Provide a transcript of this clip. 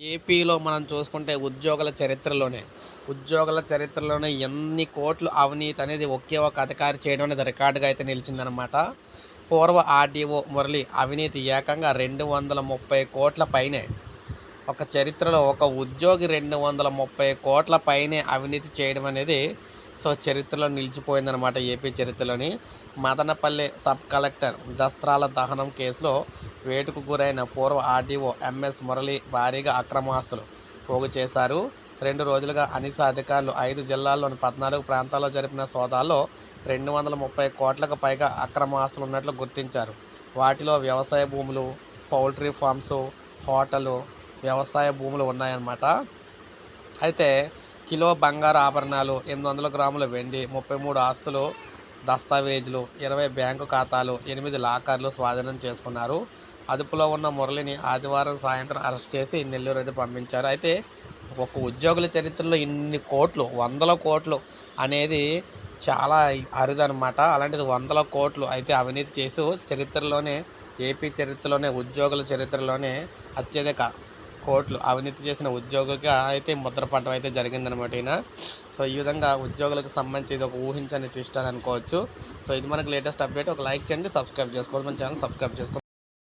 ఏపీలో మనం చూసుకుంటే ఉద్యోగుల చరిత్రలోనే ఎన్ని కోట్లు అవినీతి అనేది ఒకే ఒక అధికారి చేయడం అనేది రికార్డుగా అయితే నిలిచిందనమాట. పూర్వ ఆర్డీఓ మురళి అవినీతి ఏకంగా 230 కోట్ల పైనే. ఒక చరిత్రలో ఒక ఉద్యోగి 230 కోట్ల పైనే అవినీతి చేయడం అనేది చరిత్రలో నిలిచిపోయిందనమాట. ఏపీ చరిత్రలోని మదనపల్లె సబ్ కలెక్టర్ దస్త్రాల దహనం కేసులో వేటుకు గురైన పూర్వ ఆర్డీఓ ఎంఎస్ మురళి భారీగా అక్రమాస్తులు పోగు చేశారు. 2 రోజులుగా అనిసా అధికారులు 5 జిల్లాల్లోని 14 ప్రాంతాల్లో జరిపిన సోదాల్లో 230 కోట్లకు పైగా అక్రమ ఆస్తులు ఉన్నట్లు గుర్తించారు. వాటిలో వ్యవసాయ భూములు, పౌల్ట్రీ ఫామ్స్, హోటలు, వ్యవసాయ భూములు ఉన్నాయన్నమాట. అయితే కిలో బంగారు ఆభరణాలు, 800 గ్రాముల వెండి, 33 ఆస్తులు దస్తావేజులు, 20 బ్యాంకు ఖాతాలు, 8 లాకర్లు స్వాధీనం చేసుకున్నారు. అదుపులో ఉన్న మురళిని ఆదివారం సాయంత్రం అరెస్ట్ చేసి నెల్లూరు అయితే పంపించారు. అయితే ఒక ఉద్యోగుల చరిత్రలో ఇన్ని కోట్లు, వందల కోట్లు అనేది చాలా అరుదనమాట. అలాంటిది వందల కోట్లు అయితే అవినీతి చేసి చరిత్రలోనే, ఏపీ చరిత్రలోనే, ఉద్యోగుల చరిత్రలోనే అత్యధిక కోట్లు అవినీతి చేసిన ఉద్యోగిగా అయితే ముద్రపడడం అయితే జరిగిందనమాట ఈయన. ఈ విధంగా ఉద్యోగులకు సంబంధించి ఇది ఒక ఊహించని ట్విస్ట్ అని అనుకోవచ్చు. ఇది మనకు లేటెస్ట్ అప్డేట్. ఒక లైక్ చేయండి, సబ్స్క్రైబ్ చేసుకోవాలి, మన ఛానల్ సబ్స్క్రైబ్ చేసుకోండి.